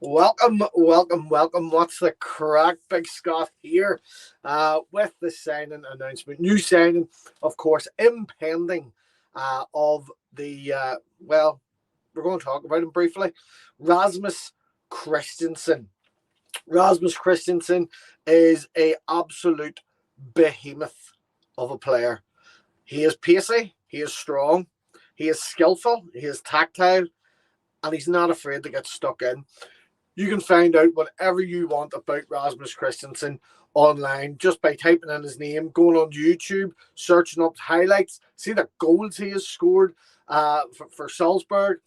Welcome. What's the crack? Big Scott here with the signing announcement. New signing, of course, impending of the, we're going to talk about him briefly. RASMUS KRISTENSEN. RASMUS KRISTENSEN is a absolute behemoth of a player. He is pacey, he is strong, he is skillful, he is tactile, and he's not afraid to get stuck in. You can find out whatever you want about RASMUS KRISTENSEN online just by typing in his name, going on YouTube, searching up highlights, see the goals he has scored for Salzburg,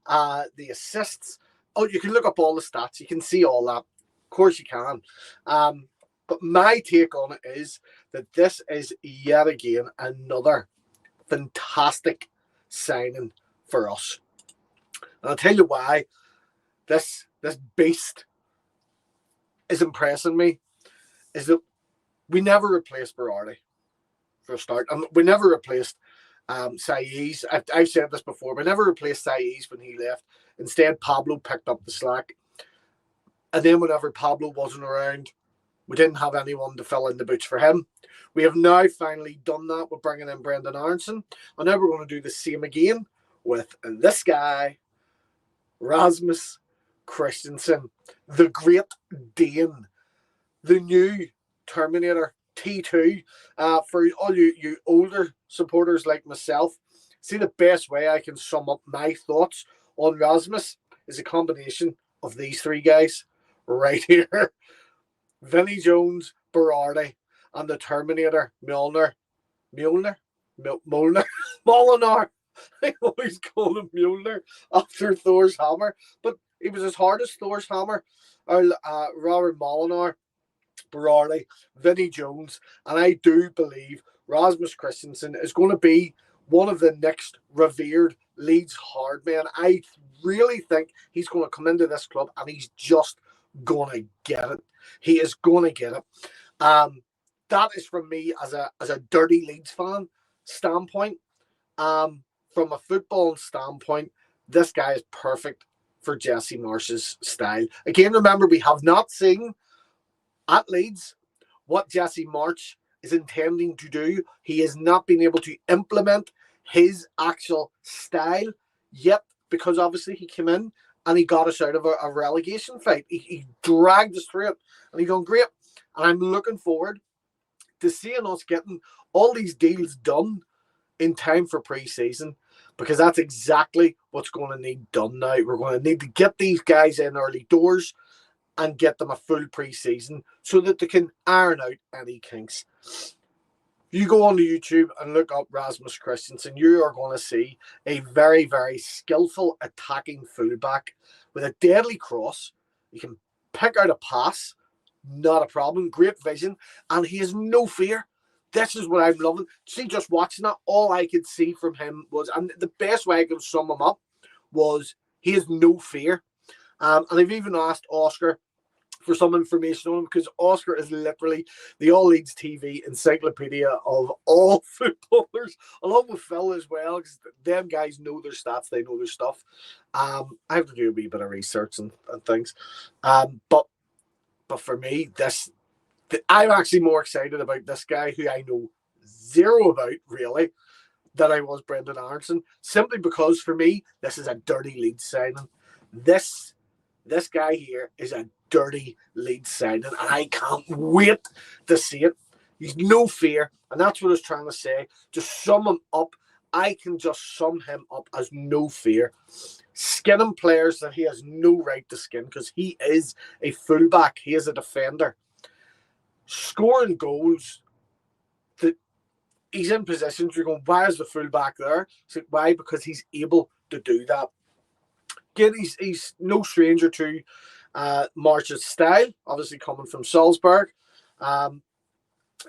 the assists. Oh, you can look up all the stats. You can see all that. Of course you can. But my take on it is that this is yet again another fantastic signing for us. And I'll tell you why this beast is impressing me is that we never replaced Berardi for a start. And we never replaced 𝐃𝐎𝐖𝐍𝐋𝐬. I've said this before. We never replaced 𝐃𝐎𝐖𝐍𝐋𝐬 when he left. Instead, Pablo picked up the slack. And then whenever Pablo wasn't around, we didn't have anyone to fill in the boots for him. We have now finally done that with bringing in Brenden Aaronson. And now we're going to do the same again with this guy, RASMUS KRISTENSEN, the Great Dane, the new Terminator T2. For all you older supporters like myself, see, the best way I can sum up my thoughts on RASMUS is a combination of these three guys right here. Vinnie Jones, Berardi, and the Terminator Mjolnir. I always call him Mjolnir after Thor's hammer, but he was as hard as Thor's hammer. Robert Molinar, Berardi, Vinnie Jones, and I do believe RASMUS KRISTENSEN is going to be one of the next revered Leeds hardmen. I really think he's going to come into this club and he's just going to get it. He is going to get it. That is from me as a dirty Leeds fan standpoint. From a football standpoint, this guy is perfect for Jesse Marsch's style. Again, remember, we have not seen at Leeds what Jesse Marsch is intending to do. He has not been able to implement his actual style yet, because obviously he came in and he got us out of a relegation fight. He dragged us through it and he's done great. And I'm looking forward to seeing us getting all these deals done in time for pre-season, because that's exactly what's going to need done now. We're going to need to get these guys in early doors and get them a full pre-season so that they can iron out any kinks. You go on to YouTube and look up RASMUS KRISTENSEN, you are going to see a very, very skillful attacking fullback with a deadly cross. You can pick out a pass, not a problem, great vision, and he has no fear. This is what I'm loving. See, just watching that, all I could see from him was, and the best way I could sum him up was, he has no fear. And I've even asked Oscar for some information on him, because Oscar is literally the All Leeds TV encyclopedia of all footballers, along with Phil as well, because them guys know their stats, they know their stuff. I have to do a wee bit of research and things. But for me, I'm actually more excited about this guy, who I know zero about, really, than I was Brenden Aaronson, simply because for me, this is a dirty Leeds signing. This guy here is a dirty Leeds signing, and I can't wait to see it. He's no fear, and that's what I was trying to say. To sum him up, I can just sum him up as no fear. Skinning players that he has no right to skin, because he is a fullback. He is a defender. Scoring goals that he's in positions you're going, why is the fullback there? So why? Because he's able to do that. Again, he's no stranger to Marsch's style, obviously coming from Salzburg. And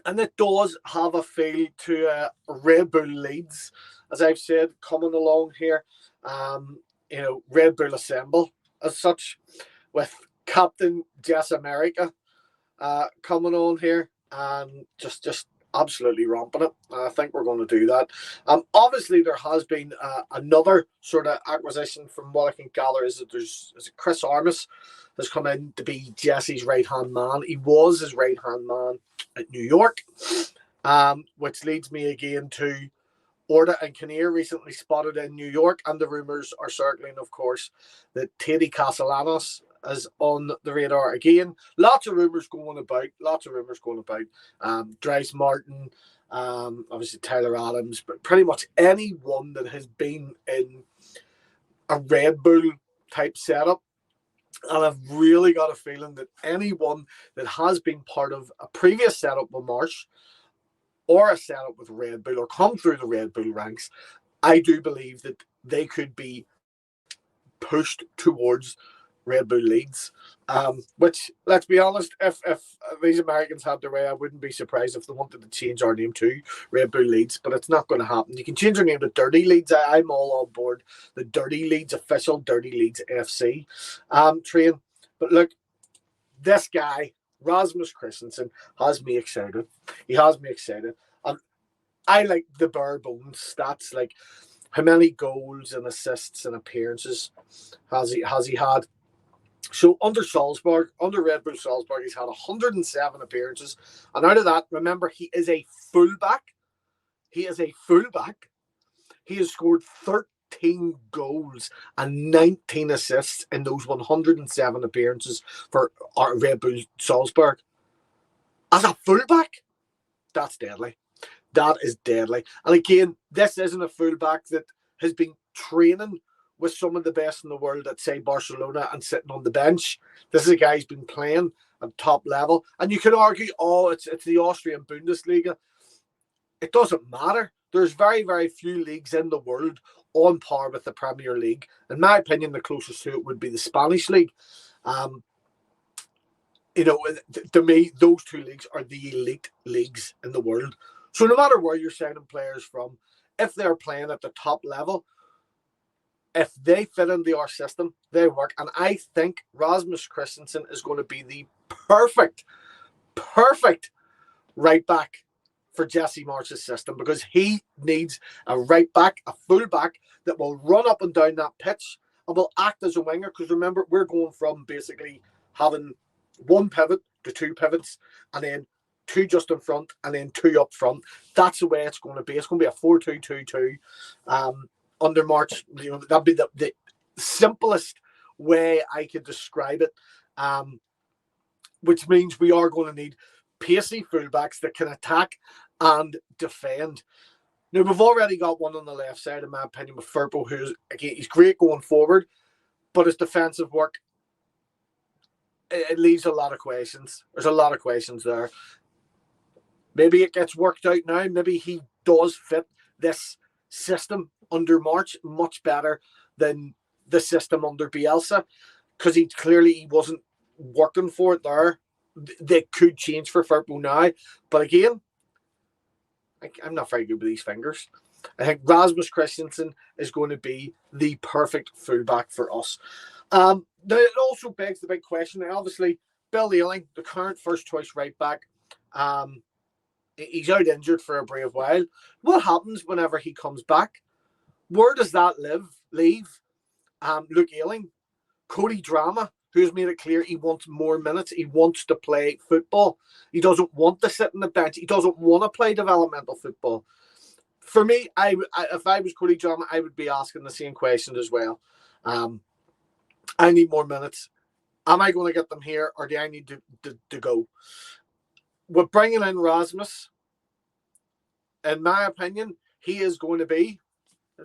it does have a feel to Red Bull Leeds, as I've said, coming along here. Red Bull Assemble as such, with Captain Jess America coming on here, and just absolutely ramping it. I think we're going to do that. Obviously, there has been another sort of acquisition. From what I can gather, is that Chris RASMUS has come in to be Jesse's right-hand man. He was his right-hand man at New York, which leads me again to 𝐅𝐑𝐄𝐿 recently spotted in New York, and the rumours are circling, of course, that 𝐃𝐎𝐖𝐍𝐋𝐻 is on the radar again. Lots of rumours going about. Dries Martin, obviously Tyler Adams, but pretty much anyone that has been in a Red Bull type setup. And I've really got a feeling that anyone that has been part of a previous setup with Marsh, or a setup with Red Bull, or come through the Red Bull ranks, I do believe that they could be pushed towards Red Bull Leeds. Which, let's be honest, if these Americans had their way, I wouldn't be surprised if they wanted to change our name to Red Bull Leeds, but it's not going to happen. You can change your name to Dirty Leeds. I'm all on board the Dirty Leeds, official Dirty Leeds FC train. But look, this guy, RASMUS KRISTENSEN, has me excited. He has me excited. I like the bare bones stats, like how many goals and assists and appearances has he had. So under Red Bull Salzburg, he's had 107 appearances. And out of that, remember, he is a fullback. He has scored 13 goals and 19 assists in those 107 appearances for our Red Bull Salzburg. As a fullback, that's deadly. That is deadly. And again, this isn't a fullback that has been training with some of the best in the world at, say, Barcelona and sitting on the bench. This is a guy who's been playing at top level. And you could argue, it's the Austrian Bundesliga. It doesn't matter. There's very, very few leagues in the world on par with the Premier League. In my opinion, the closest to it would be the Spanish league. To me, those two leagues are the elite leagues in the world. So no matter where you're signing players from, if they're playing at the top level, if they fit into our system, they work. And I think RASMUS KRISTENSEN is going to be the perfect right back for Jesse Marsh's system, because he needs a right back, a full back that will run up and down that pitch and will act as a winger. Because remember, we're going from basically having one pivot to two pivots, and then two just in front, and then two up front. That's the way it's going to be. It's going to be a 4-2-2-2. Under March, that'd be the simplest way I could describe it. Which means we are going to need pacey fullbacks that can attack and defend. Now, we've already got one on the left side, in my opinion, with Firpo, who's, again, he's great going forward, but his defensive work, it leaves a lot of questions. There's a lot of questions there. Maybe it gets worked out now. Maybe he does fit this system under March much better than the system under Bielsa, because he wasn't working for it there. They could change for Firpo now, but again, I'm not very good with these fingers. I think RASMUS KRISTENSEN is going to be the perfect fullback for us. Now, it also begs the big question. Now, obviously, Bill Ayling, the current first choice right back, he's out injured for a brave while. What happens whenever he comes back? Where does that leave Luke Ayling? Cody Drama, who's made it clear he wants more minutes. He wants to play football. He doesn't want to sit on the bench. He doesn't want to play developmental football. For me, if I was Cody Drama, I would be asking the same questions as well. I need more minutes. Am I going to get them here, or do I need to go? With bringing in RASMUS, in my opinion, he is going to be,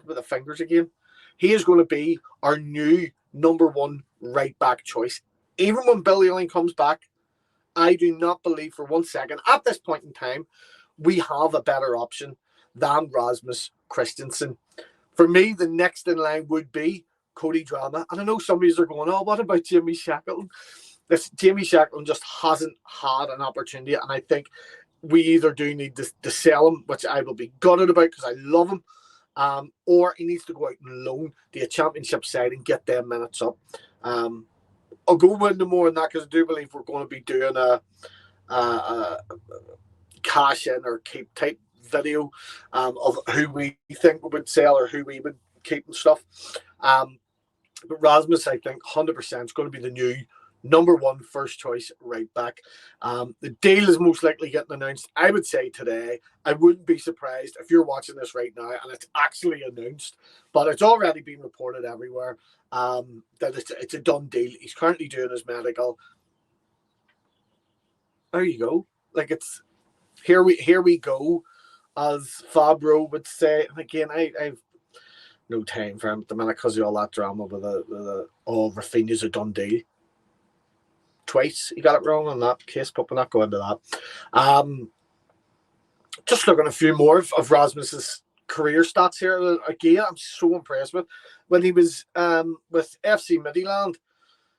with the fingers again, he is going to be our new number one right back choice. Even when Bill Ayling comes back, I do not believe for 1 second at this point in time we have a better option than RASMUS KRISTENSEN. For me, the next in line would be Cody Drama. And I know some of you are going, oh, what about Jamie Shackleton? Jamie Shackleton just hasn't had an opportunity, and I think we either do need to sell him, which I will be gutted about because I love him, or he needs to go out and loan to a championship side and get them minutes up. I'll go into more on that because I do believe we're going to be doing cash in or keep type video of who we think would sell or who we would keep and stuff. But Rasmus, I think 100% is going to be the new #1 first choice right back. The deal is most likely getting announced, I would say, today. I wouldn't be surprised if you're watching this right now and it's actually announced, but it's already been reported everywhere that it's a done deal. He's currently doing his medical. There you go. Like, it's here we go, as Fabro would say. And again, I've no time for him at the minute because of all that drama with the Rafinha's a done deal. Twice he got it wrong on that case, but we're not going into that. Just looking at a few more of Rasmus's career stats here. Again, I'm so impressed with when he was with FC Midtjylland.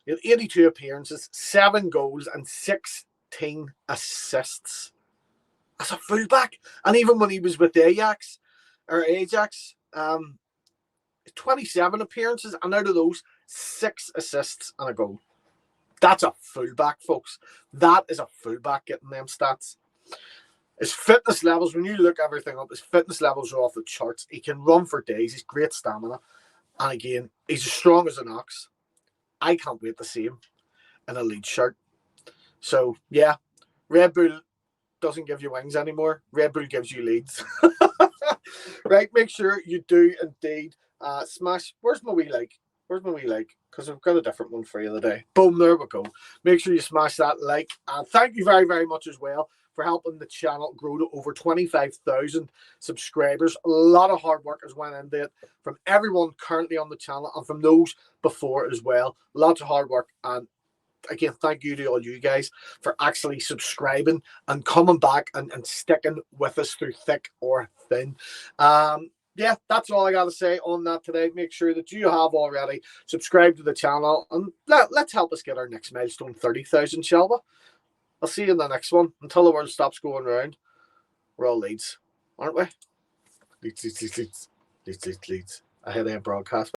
He had 82 appearances, 7 goals, and 16 assists as a fullback. And even when he was with Ajax, 27 appearances, and out of those, 6 assists and a goal. That's a fullback, folks. That is a fullback getting them stats. His fitness levels, when you look everything up, his fitness levels are off the charts. He can run for days. He's great stamina. And again, he's as strong as an ox. I can't wait to see him in a Leeds shirt. So, yeah, Red Bull doesn't give you wings anymore. Red Bull gives you leads. Right, make sure you do indeed smash. Where's my wee like? Because I've got a different one for you today. Boom, there we go. Make sure you smash that like. And thank you very, very much as well for helping the channel grow to over 25,000 subscribers. A lot of hard work has went into it from everyone currently on the channel and from those before as well. Lots of hard work. And again, thank you to all you guys for actually subscribing and coming back and sticking with us through thick or thin. Yeah, that's all I got to say on that today. Make sure that you have already subscribed to the channel, and let's help us get our next milestone, 30,000, shall we? I'll see you in the next one. Until the world stops going round, we're all Leeds, aren't we? Leeds. I had a broadcast.